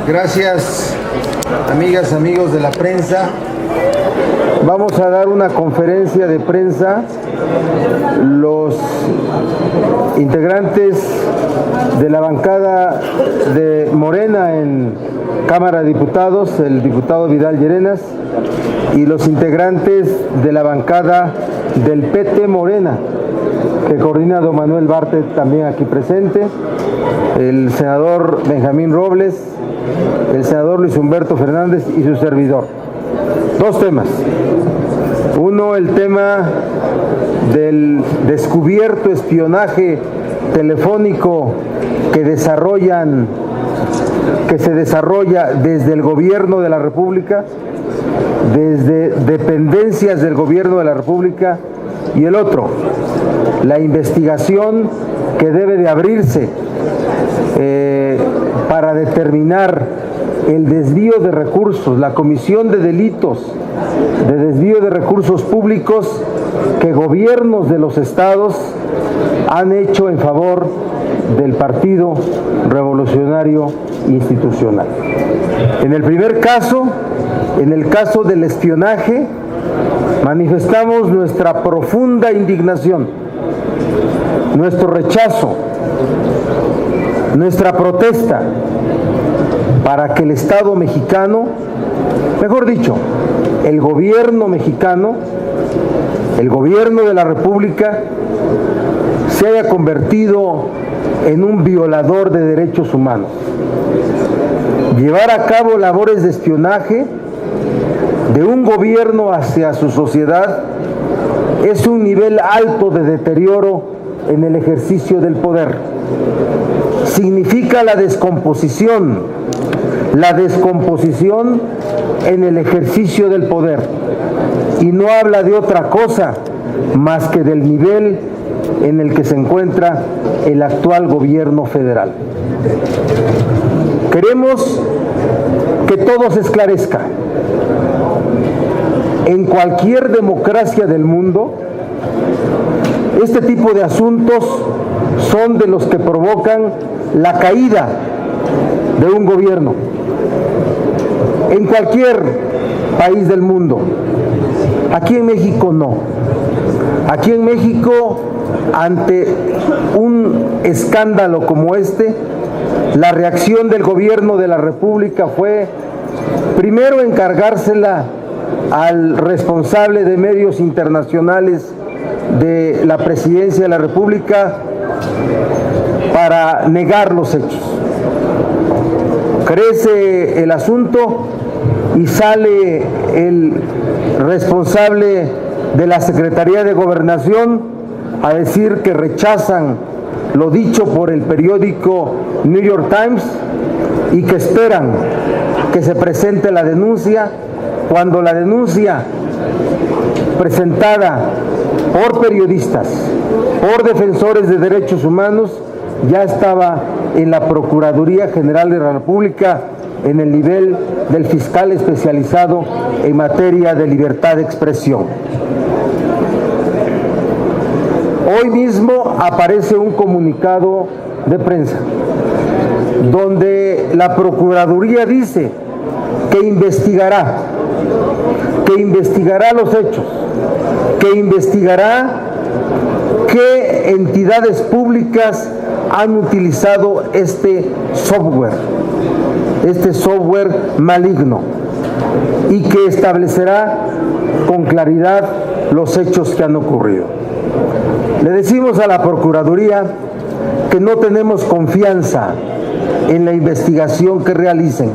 Gracias, amigas, amigos de la prensa. Vamos a dar una conferencia de prensa. Los integrantes de la bancada de Morena en Cámara de Diputados, el diputado Vidal Llerenas, y los integrantes de la bancada del PT Morena, que coordina don Manuel Bartlett, también aquí presente, el senador Benjamín Robles, el senador Luis Humberto Fernández y su servidor. Dos temas. Uno, el tema del descubierto espionaje telefónico que se desarrolla desde el gobierno de la República, desde dependencias del gobierno de la República, y el otro, la investigación que debe de abrirse para determinar el desvío de recursos, la comisión de delitos de desvío de recursos públicos que gobiernos de los estados han hecho en favor del Partido Revolucionario Institucional. En el primer caso, en el caso del espionaje, manifestamos nuestra profunda indignación, nuestro rechazo, nuestra protesta para que el Estado mexicano, mejor dicho, el gobierno mexicano, el gobierno de la República, se haya convertido en un violador de derechos humanos. Llevar a cabo labores de espionaje de un gobierno hacia su sociedad es un nivel alto de deterioro en el ejercicio del poder. Significa la descomposición en el ejercicio del poder, y no habla de otra cosa más que del nivel en el que se encuentra el actual gobierno federal. Queremos que todo se esclarezca. En cualquier democracia del mundo, este tipo de asuntos son de los que provocan la caída de un gobierno. En cualquier país del mundo. Aquí en México no. Aquí en México, ante un escándalo como este, la reacción del gobierno de la República fue primero encargársela al responsable de medios internacionales de la Presidencia de la República para negar los hechos. Crece el asunto y sale el responsable de la Secretaría de Gobernación a decir que rechazan lo dicho por el periódico New York Times y que esperan que se presente la denuncia, cuando la denuncia presentada por periodistas, por defensores de derechos humanos, ya estaba en la Procuraduría General de la República, en el nivel del fiscal especializado en materia de libertad de expresión. Hoy mismo aparece un comunicado de prensa donde la Procuraduría dice que investigará los hechos, que investigará qué entidades públicas han utilizado este software maligno, y que establecerá con claridad los hechos que han ocurrido. Le decimos a la Procuraduría que no tenemos confianza en la investigación que realicen.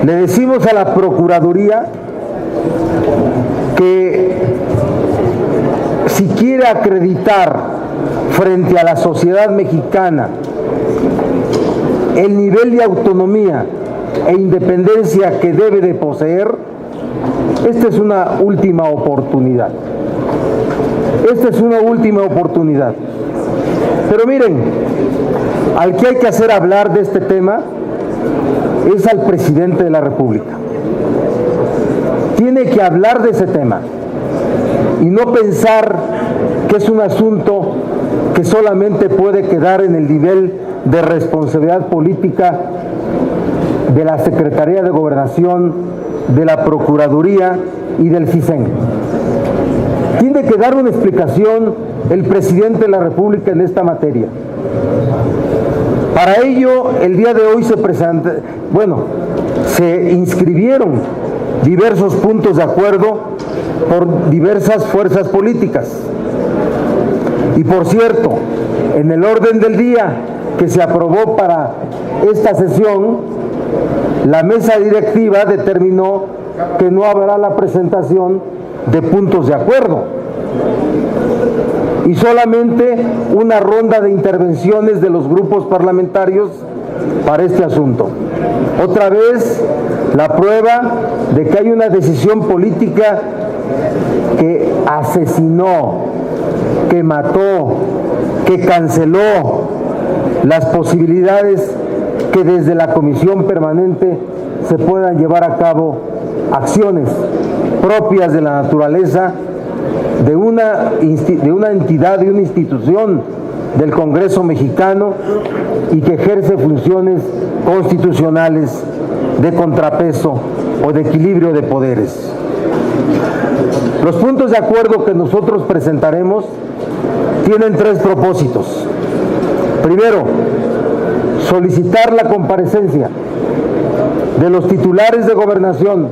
Le decimos a la Procuraduría que si quiere acreditar frente a la sociedad mexicana el nivel de autonomía e independencia que debe de poseer, esta es una última oportunidad. Esta es una última oportunidad. Pero miren, al que hay que hacer hablar de este tema es al presidente de la República. Tiene que hablar de ese tema y no pensar que es un asunto que solamente puede quedar en el nivel de responsabilidad política de la Secretaría de Gobernación, de la Procuraduría y del CISEN. Tiene que dar una explicación el presidente de la República en esta materia. Para ello, el día de hoy se inscribieron diversos puntos de acuerdo por diversas fuerzas políticas. Y por cierto, en el orden del día que se aprobó para esta sesión, la mesa directiva determinó que no habrá la presentación de puntos de acuerdo y solamente una ronda de intervenciones de los grupos parlamentarios para este asunto. Otra vez, la prueba de que hay una decisión política que asesinó, que mató, que canceló las posibilidades que desde la Comisión Permanente se puedan llevar a cabo acciones propias de la naturaleza de una entidad, de una institución del Congreso mexicano y que ejerce funciones constitucionales de contrapeso o de equilibrio de poderes. Los puntos de acuerdo que nosotros presentaremos tienen tres propósitos. Primero, solicitar la comparecencia de los titulares de gobernación,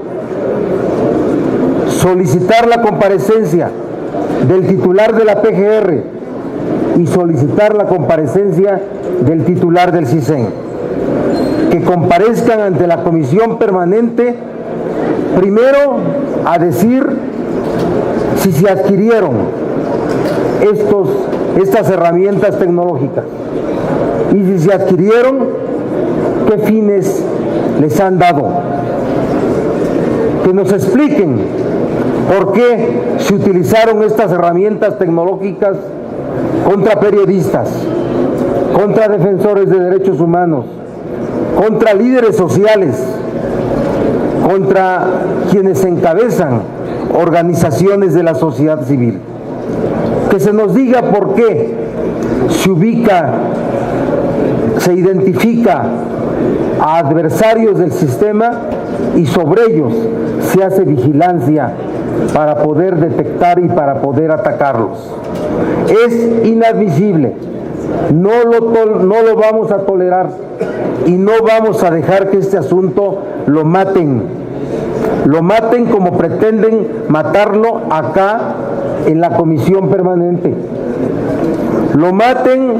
solicitar la comparecencia del titular de la PGR y solicitar la comparecencia del titular del CISEN, que comparezcan ante la Comisión Permanente, primero a decir si se adquirieron estas herramientas tecnológicas y si se adquirieron, qué fines les han dado. Que nos expliquen por qué se utilizaron estas herramientas tecnológicas contra periodistas, contra defensores de derechos humanos, contra líderes sociales, contra quienes encabezan organizaciones de la sociedad civil. Que se nos diga por qué se identifica a adversarios del sistema y sobre ellos se hace vigilancia para poder detectar y para poder atacarlos. Es inadmisible, no lo vamos a tolerar y no vamos a dejar que este asunto lo maten como pretenden matarlo acá en la Comisión Permanente. Lo maten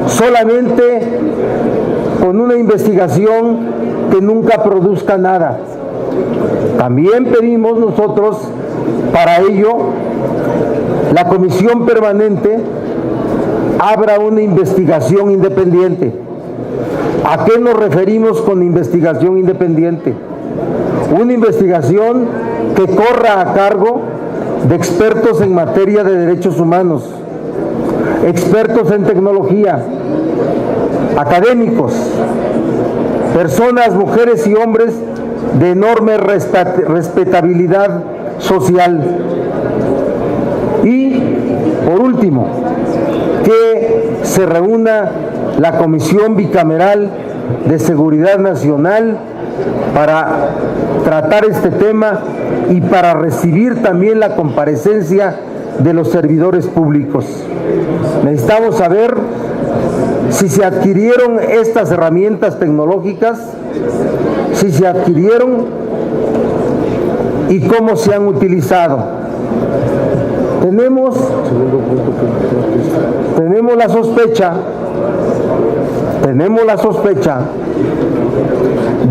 solamente con una investigación que nunca produzca nada. También pedimos nosotros, para ello, la Comisión Permanente abra una investigación independiente. ¿A qué nos referimos con investigación independiente? Una investigación que corra a cargo de expertos en materia de derechos humanos, expertos en tecnología, académicos, personas, mujeres y hombres de enorme respetabilidad social. Y, por último, que se reúna la Comisión Bicameral de Seguridad Nacional para tratar este tema y para recibir también la comparecencia de los servidores públicos. Necesitamos saber si se adquirieron estas herramientas tecnológicas, si se adquirieron y cómo se han utilizado. Tenemos la sospecha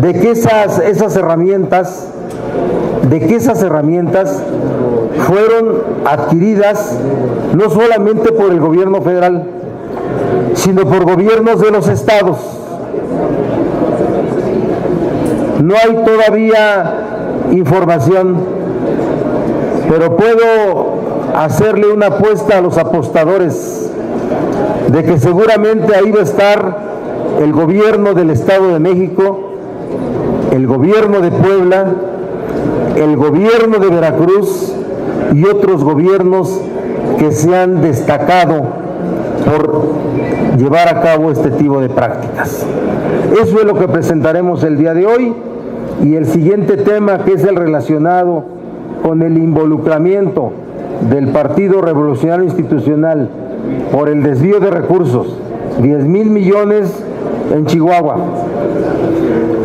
de que esas herramientas fueron adquiridas no solamente por el gobierno federal, sino por gobiernos de los estados. No hay todavía información, pero puedo hacerle una apuesta a los apostadores de que seguramente ahí va a estar el gobierno del Estado de México, el gobierno de Puebla, el gobierno de Veracruz y otros gobiernos que se han destacado por llevar a cabo este tipo de prácticas. Eso es lo que presentaremos el día de hoy, y el siguiente tema, que es el relacionado con el involucramiento del Partido Revolucionario Institucional por el desvío de recursos, 10,000 millones en Chihuahua,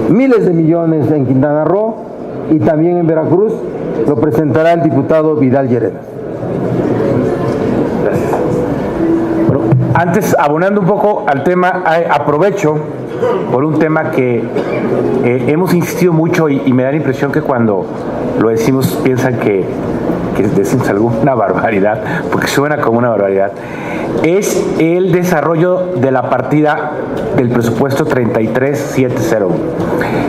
miles de millones en Quintana Roo y también en Veracruz, lo presentará el diputado Vidal Llerenas. Gracias. Bueno, antes, abonando un poco al tema, aprovecho por un tema que hemos insistido mucho y me da la impresión que cuando lo decimos piensan que decimos alguna barbaridad, porque suena como una barbaridad. Es el desarrollo de la partida del presupuesto 33701,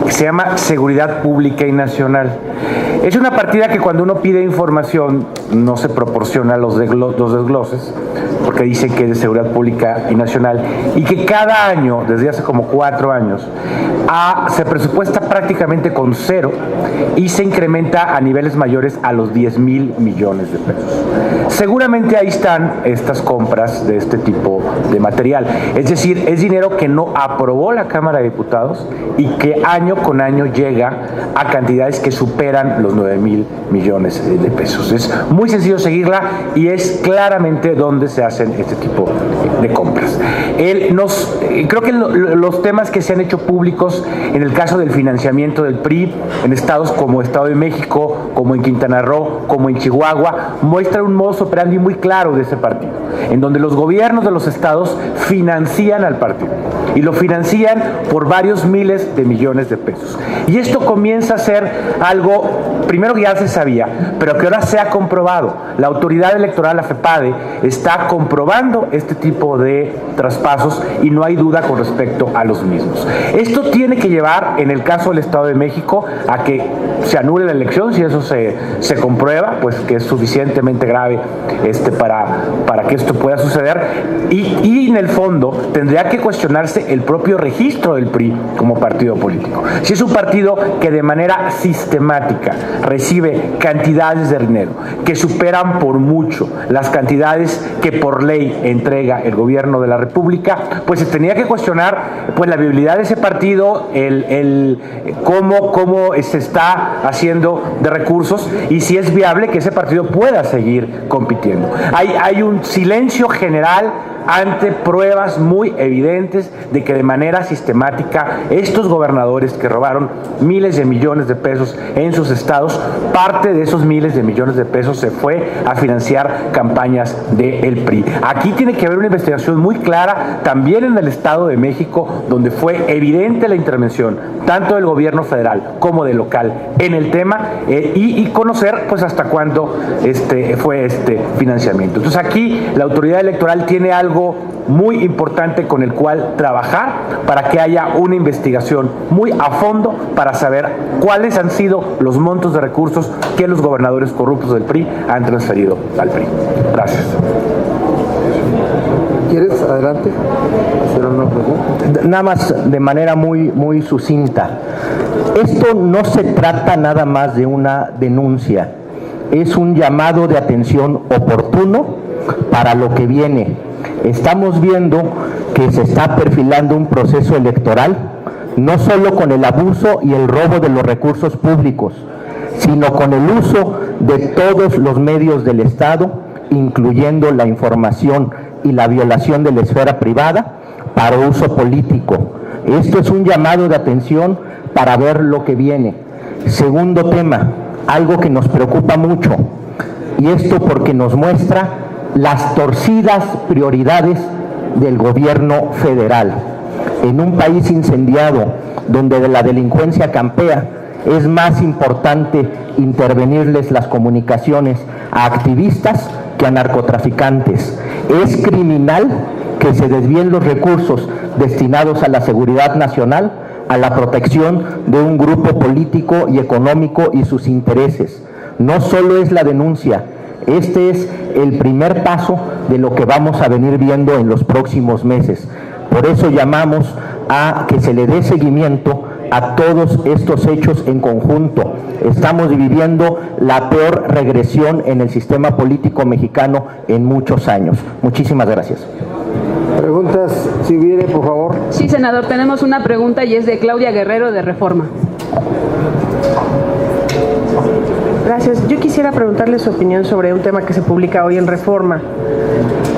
que se llama Seguridad Pública y Nacional. Es una partida que cuando uno pide información no se proporciona los desgloses, porque dicen que es de Seguridad Pública y Nacional, y que cada año, desde hace como 4 años, se presupuesta prácticamente con 0 y se incrementa a niveles mayores a los 10,000 millones de pesos. Seguramente ahí están estas compras de este tipo de material. Es decir, es dinero que no aprobó la Cámara de Diputados y que año con año llega a cantidades que superan los 9,000 millones de pesos. Es muy sencillo seguirla y es claramente donde se hacen este tipo de compras. Creo que los temas que se han hecho públicos en el caso del financiamiento del PRI en estados como Estado de México, como en Quintana Roo, como en Chihuahua, muestran un modus operandi muy claro de ese partido, en donde los gobiernos de los estados financian al partido y lo financian por varios miles de millones de pesos. Y esto comienza a ser algo, primero que ya se sabía, pero que ahora se ha comprobado. La autoridad electoral, la FEPADE, está comprobando este tipo de traspasos y no hay duda con respecto a los mismos. Esto tiene que llevar, en el caso del Estado de México, a que se anule la elección. Si eso se comprueba, pues que es suficientemente grave para que esto pueda suceder, y en el fondo tendría que cuestionarse el propio registro del PRI como partido político. Si es un partido que de manera sistemática recibe cantidades de dinero que superan por mucho las cantidades que por ley entrega el gobierno de la República, pues se tenía que cuestionar pues la viabilidad de ese partido, cómo se está haciendo de recursos y si es viable que ese partido pueda seguir compitiendo. Hay un silencio general ante pruebas muy evidentes de que de manera sistemática estos gobernadores que robaron miles de millones de pesos en sus estados, parte de esos miles de millones de pesos se fue a financiar campañas del PRI. Aquí tiene que haber una investigación muy clara también en el Estado de México, donde fue evidente la intervención tanto del gobierno federal como del local en el tema, y conocer pues hasta cuándo fue este financiamiento. Entonces aquí la autoridad electoral tiene algo muy importante con el cual trabajar para que haya una investigación muy a fondo para saber cuáles han sido los montos de recursos que los gobernadores corruptos del PRI han transferido al PRI. Gracias. ¿Quieres adelante hacer una pregunta? Nada más de manera muy sucinta. Esto no se trata nada más de una denuncia, es un llamado de atención oportuno para lo que viene. Estamos viendo que se está perfilando un proceso electoral, no solo con el abuso y el robo de los recursos públicos, sino con el uso de todos los medios del Estado, incluyendo la información y la violación de la esfera privada para uso político. Esto es un llamado de atención para ver lo que viene. Segundo tema, algo que nos preocupa mucho, y esto porque nos muestra las torcidas prioridades del gobierno federal. En un país incendiado, donde la delincuencia campea, es más importante intervenirles las comunicaciones a activistas que a narcotraficantes. Es criminal que se desvíen los recursos destinados a la seguridad nacional, a la protección de un grupo político y económico y sus intereses. No solo es la denuncia, este es el primer paso de lo que vamos a venir viendo en los próximos meses. Por eso llamamos a que se le dé seguimiento a todos estos hechos en conjunto. Estamos viviendo la peor regresión en el sistema político mexicano en muchos años. Muchísimas gracias. Preguntas si hubiere, por favor. Sí, senador, tenemos una pregunta y es de Claudia Guerrero de Reforma. Gracias. Yo quisiera preguntarle su opinión sobre un tema que se publica hoy en Reforma,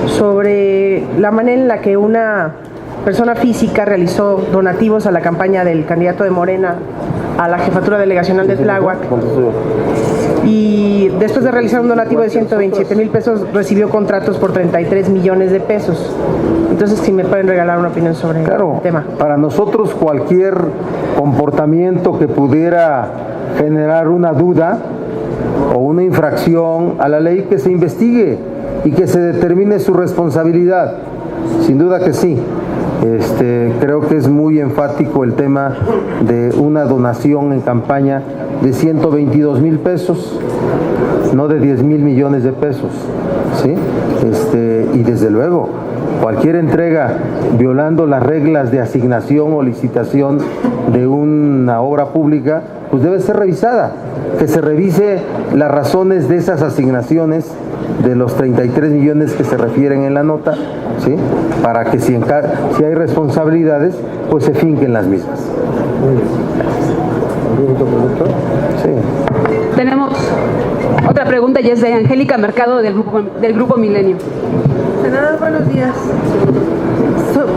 sobre la manera en la que una persona física realizó donativos a la campaña del candidato de Morena a la jefatura delegacional de Tláhuac, y después de realizar un donativo de 127,000 pesos recibió contratos por 33 millones de pesos. Entonces, si me pueden regalar una opinión sobre el tema. Para nosotros cualquier comportamiento que pudiera generar una duda o una infracción a la ley, que se investigue y que se determine su responsabilidad. Sin duda que sí. Creo que es muy enfático el tema de una donación en campaña de 122,000 pesos, no de 10,000 millones de pesos, ¿sí? Y desde luego, cualquier entrega violando las reglas de asignación o licitación de una obra pública, pues debe ser revisada, que se revise las razones de esas asignaciones de los 33 millones que se refieren en la nota, ¿sí? Para que si hay responsabilidades, pues se finquen las mismas. Sí. Tenemos otra pregunta y es de Angélica Mercado del Grupo Milenio. Senador, buenos días.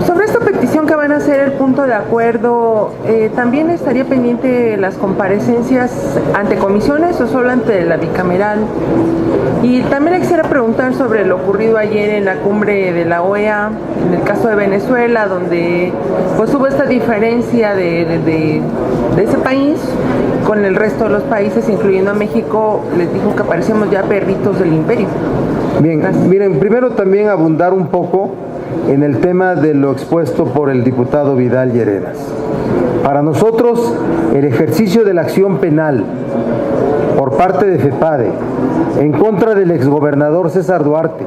Sobre esta petición que van a hacer el punto de acuerdo, ¿también estaría pendiente las comparecencias ante comisiones o solo ante la bicameral? Y también le quisiera preguntar sobre lo ocurrido ayer en la cumbre de la OEA, en el caso de Venezuela, donde pues hubo esta diferencia de ese país con el resto de los países, incluyendo a México. Les dijo que parecíamos ya perritos del imperio. Bien, Gracias. miren, primero también abundar un poco en el tema de lo expuesto por el diputado Vidal Llerenas. Para nosotros, el ejercicio de la acción penal por parte de FEPADE en contra del exgobernador César Duarte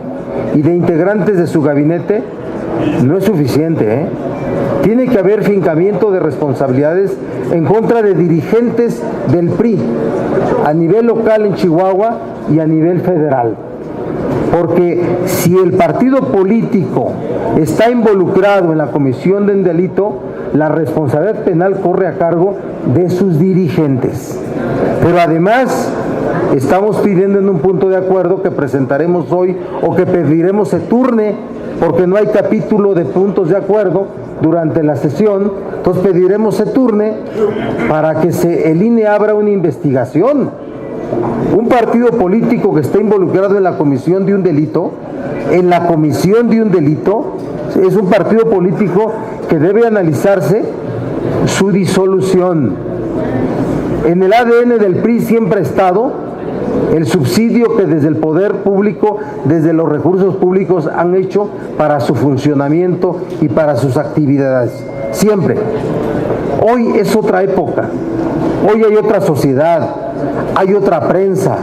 y de integrantes de su gabinete no es suficiente, ¿eh? Tiene que haber fincamiento de responsabilidades en contra de dirigentes del PRI a nivel local en Chihuahua y a nivel federal. Porque si el partido político está involucrado en la comisión de un delito, la responsabilidad penal corre a cargo de sus dirigentes. Pero además, estamos pidiendo en un punto de acuerdo que presentaremos hoy o que pediremos se turne, porque no hay capítulo de puntos de acuerdo durante la sesión, entonces pediremos se turne para que el INE abra una investigación. Un partido político que está involucrado en la comisión de un delito, es un partido político que debe analizarse su disolución. En el ADN del PRI siempre ha estado el subsidio que desde el poder público, desde los recursos públicos han hecho para su funcionamiento y para sus actividades. Siempre. Hoy es otra época. Hoy hay otra sociedad, hay otra prensa,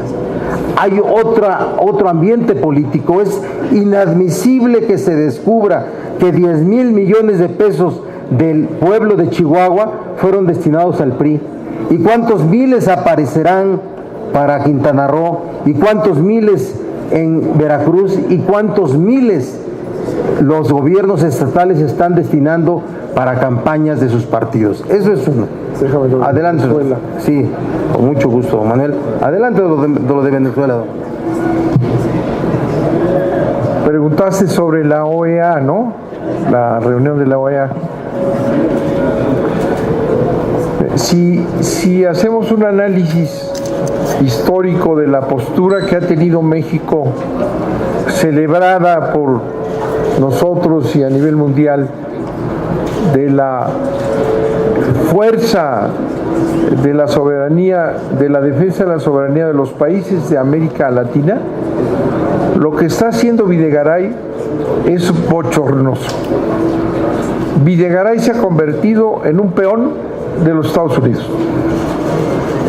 hay otro ambiente político. Es inadmisible que se descubra que 10,000 millones de pesos del pueblo de Chihuahua fueron destinados al PRI. ¿Y cuántos miles aparecerán para Quintana Roo? ¿Y cuántos miles en Veracruz? ¿Y cuántos miles los gobiernos estatales están destinando para campañas de sus partidos? Eso es uno. Adelante. Sí, con mucho gusto, Manuel. Adelante de lo de Venezuela. Preguntaste sobre la OEA, ¿no? La reunión de la OEA. Si hacemos un análisis histórico de la postura que ha tenido México, celebrada por nosotros y a nivel mundial, de la fuerza de la soberanía, de la defensa de la soberanía de los países de América Latina, lo que está haciendo Videgaray es bochornoso. Videgaray se ha convertido en un peón de los Estados Unidos.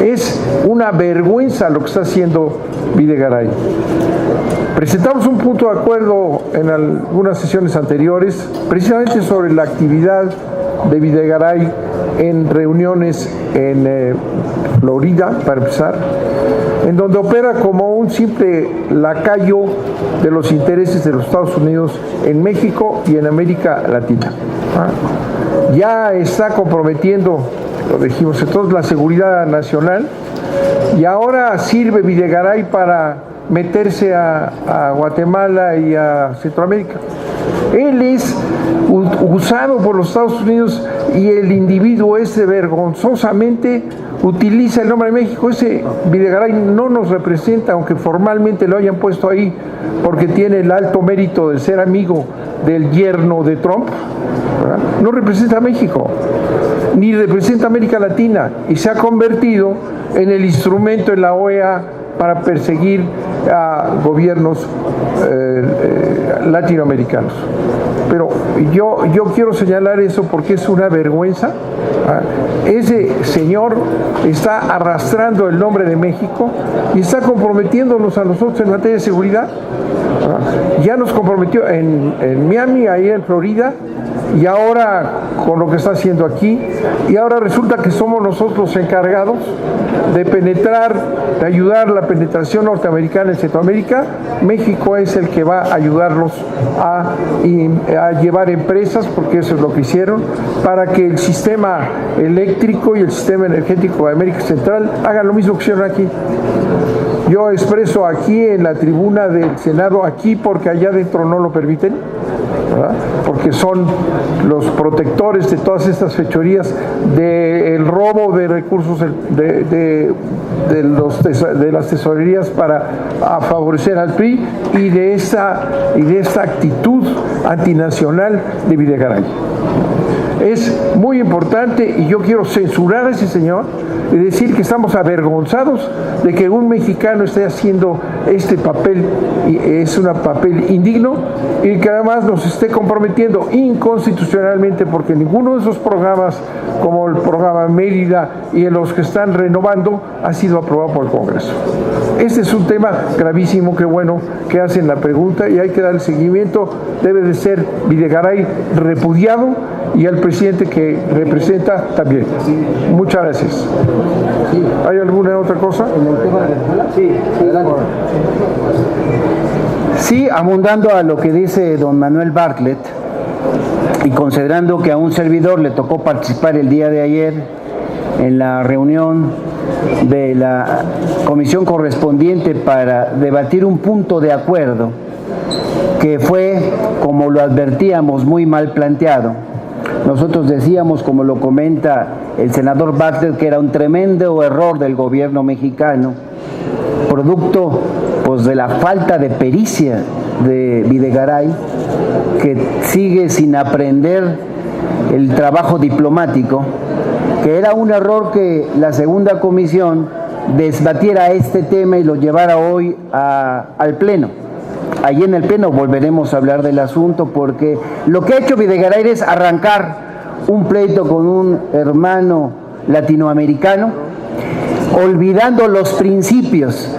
Es una vergüenza lo que está haciendo Videgaray. Presentamos un punto de acuerdo en algunas sesiones anteriores, precisamente sobre la actividad de Videgaray en reuniones en Florida, para empezar, en donde opera como un simple lacayo de los intereses de los Estados Unidos en México y en América Latina. Ya está comprometiendo, lo dijimos entonces, la seguridad nacional, y ahora sirve Videgaray para meterse a Guatemala y a Centroamérica. Él es usado por los Estados Unidos y el individuo ese vergonzosamente utiliza el nombre de México. Ese Videgaray no nos representa, aunque formalmente lo hayan puesto ahí porque tiene el alto mérito de ser amigo del yerno de Trump, ¿verdad? No representa a México, ni representa a América Latina, y se ha convertido en el instrumento en la OEA para perseguir a gobiernos latinoamericanos. Pero yo quiero señalar eso porque es una vergüenza. Ese señor está arrastrando el nombre de México y está comprometiéndonos a nosotros en materia de seguridad. Ya nos comprometió en Miami, ahí en Florida, y ahora con lo que está haciendo aquí, y ahora resulta que somos nosotros los encargados de penetrar, de ayudar la penetración norteamericana en Centroamérica. México es el que va a ayudarlos a llevar empresas, porque eso es lo que hicieron, para que el sistema eléctrico y el sistema energético de América Central hagan lo mismo que hicieron aquí. Yo expreso aquí en la tribuna del Senado, aquí porque allá adentro no lo permiten, ¿verdad? Porque son los protectores de todas estas fechorías, del robo de recursos de las tesorerías para favorecer al PRI y de esta actitud antinacional de Videgaray. Es muy importante, y yo quiero censurar a ese señor y decir que estamos avergonzados de que un mexicano esté haciendo este papel, y es un papel indigno, y que además nos esté comprometiendo inconstitucionalmente, porque ninguno de esos programas, como el programa Mérida y en los que están renovando, ha sido aprobado por el Congreso. Este es un tema gravísimo, que bueno que hacen la pregunta y hay que dar el seguimiento. Debe de ser Videgaray repudiado y al presidente que representa también. Muchas gracias. ¿Hay alguna otra cosa? Sí, adelante. Sí, abundando a lo que dice don Manuel Bartlett, y considerando que a un servidor le tocó participar el día de ayer en la reunión de la comisión correspondiente para debatir un punto de acuerdo que fue, como lo advertíamos, muy mal planteado. Nosotros decíamos, como lo comenta el senador Bartlett, que era un tremendo error del gobierno mexicano, producto pues de la falta de pericia de Videgaray, que sigue sin aprender el trabajo diplomático, que era un error que la segunda comisión desbatiera este tema y lo llevara hoy al Pleno. Allí en el Pleno volveremos a hablar del asunto, porque lo que ha hecho Videgaray es arrancar un pleito con un hermano latinoamericano, olvidando los principios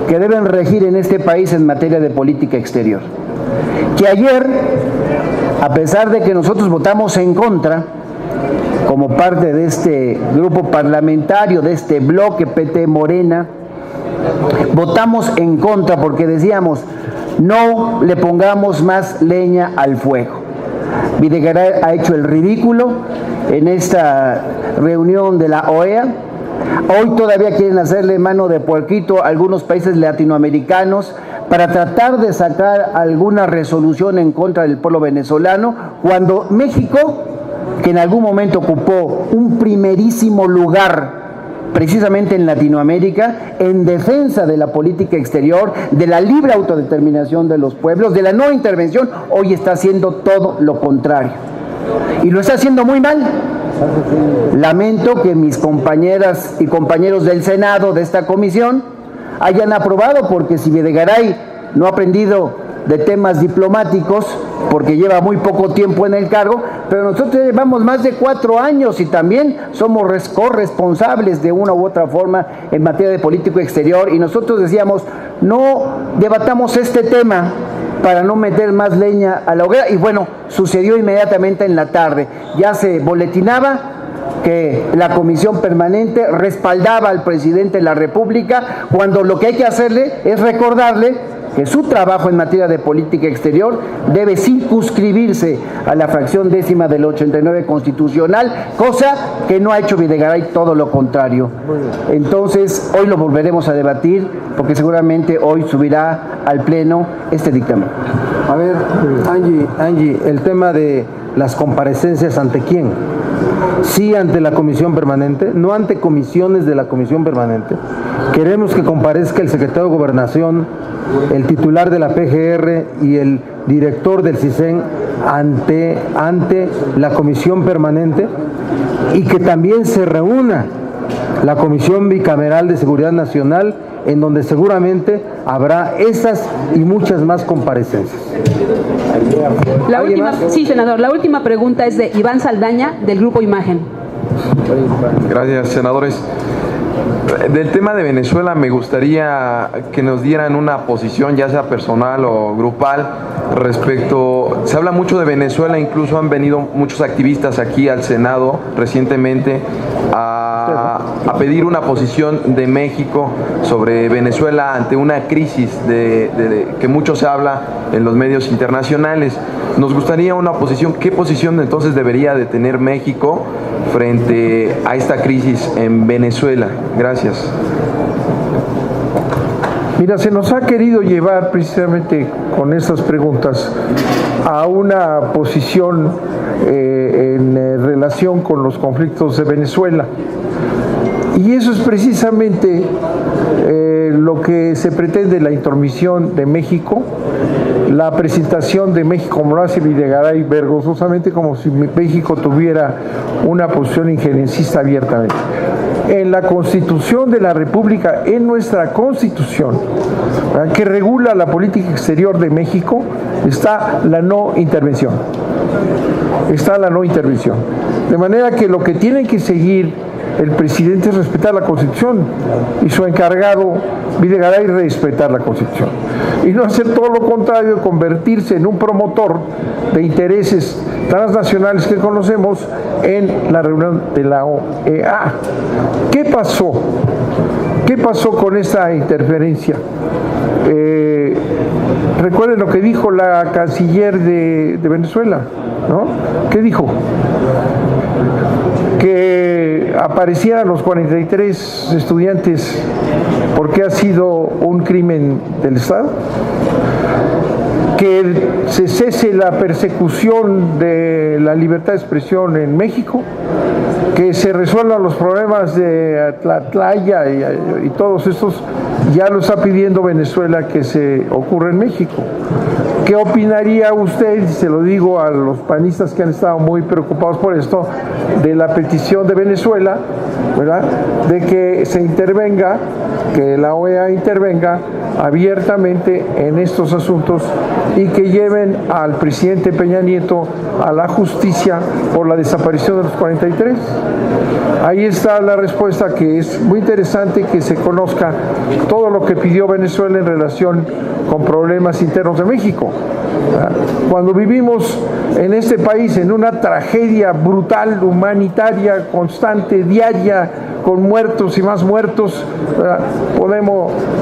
que deben regir en este país en materia de política exterior. Que ayer, a pesar de que nosotros votamos en contra, como parte de este grupo parlamentario, de este bloque PT Morena, votamos en contra porque decíamos, no le pongamos más leña al fuego. Videgaray ha hecho el ridículo en esta reunión de la OEA. Hoy todavía quieren hacerle mano de puerquito a algunos países latinoamericanos para tratar de sacar alguna resolución en contra del pueblo venezolano, cuando México, que en algún momento ocupó un primerísimo lugar precisamente en Latinoamérica, en defensa de la política exterior, de la libre autodeterminación de los pueblos, de la no intervención, hoy está haciendo todo lo contrario. Y lo está haciendo muy mal. Lamento que mis compañeras y compañeros del Senado, de esta comisión, hayan aprobado, porque si Videgaray no ha aprendido de temas diplomáticos, porque lleva muy poco tiempo en el cargo, pero nosotros llevamos más de 4 años y también somos corresponsables de una u otra forma en materia de político exterior, y nosotros decíamos, no debatamos este tema para no meter más leña a la hoguera, y bueno, sucedió inmediatamente en la tarde. Ya se boletinaba que la comisión permanente respaldaba al presidente de la República, cuando lo que hay que hacerle es recordarle que su trabajo en materia de política exterior debe circunscribirse a la fracción 10ª del 89 constitucional, cosa que no ha hecho Videgaray, todo lo contrario. Entonces, hoy lo volveremos a debatir, porque seguramente hoy subirá al Pleno este dictamen. A ver, Angie, el tema de las comparecencias, ¿ante quién? Sí, ante la comisión permanente, no ante comisiones de la comisión permanente. Queremos que comparezca el secretario de Gobernación, el titular de la PGR y el director del CISEN ante la comisión permanente, y que también se reúna la Comisión Bicameral de Seguridad Nacional, en donde seguramente habrá esas y muchas más comparecencias. La última, sí, senador, la última pregunta es de Iván Saldaña, del Grupo Imagen. Gracias, senadores. Del tema de Venezuela me gustaría que nos dieran una posición, ya sea personal o grupal, respecto, se habla mucho de Venezuela, incluso han venido muchos activistas aquí al Senado recientemente a pedir una posición de México sobre Venezuela ante una crisis que mucho se habla en los medios internacionales. Nos gustaría una posición, ¿qué posición entonces debería de tener México frente a esta crisis en Venezuela? Gracias. Mira, se nos ha querido llevar precisamente con estas preguntas a una posición en relación con los conflictos de Venezuela. Y eso es precisamente lo que se pretende, la intromisión de México, la presentación de México, como lo hace Videgaray vergonzosamente, como si México tuviera una posición injerencista abiertamente. En la Constitución de la República, en nuestra Constitución, que regula la política exterior de México, está la no intervención. Está la no intervención. De manera que lo que tiene que seguir el presidente es respetar la Constitución, y su encargado, Videgaray, respetar la Constitución. Y no hacer todo lo contrario, convertirse en un promotor de intereses transnacionales que conocemos en la reunión de la OEA. ¿Qué pasó? ¿Qué pasó con esa interferencia? Recuerden lo que dijo la canciller de Venezuela, ¿no? ¿Qué dijo? Que aparecieran los 43 estudiantes porque ha sido un crimen del Estado, que se cese la persecución de la libertad de expresión en México, que se resuelvan los problemas de Tlatlaya y todos estos, ya lo está pidiendo Venezuela que se ocurra en México. ¿Qué opinaría usted, y se lo digo a los panistas que han estado muy preocupados por esto, de la petición de Venezuela, ¿verdad?, de que se intervenga, que la OEA intervenga abiertamente en estos asuntos y que lleven al presidente Peña Nieto a la justicia por la desaparición de los 43? Ahí está la respuesta, que es muy interesante que se conozca todo lo que pidió Venezuela en relación con problemas internos de México. Cuando vivimos en este país en una tragedia brutal, humanitaria, constante, diaria, con muertos y más muertos,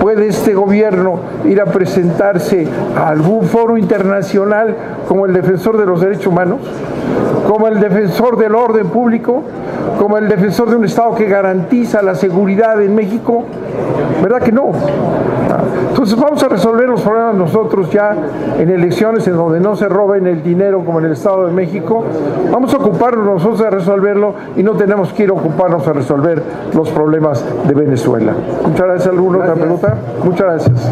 ¿puede este gobierno ir a presentarse a algún foro internacional como el defensor de los derechos humanos, como el defensor del orden público, como el defensor de un Estado que garantiza la seguridad en México? ¿Verdad que no? Entonces vamos a resolver los problemas nosotros ya en elecciones en donde no se roben el dinero como en el Estado de México. Vamos a ocuparnos nosotros de resolverlo y no tenemos que ir a ocuparnos a resolver los problemas de Venezuela. Muchas gracias. ¿Alguna otra pregunta? Muchas gracias.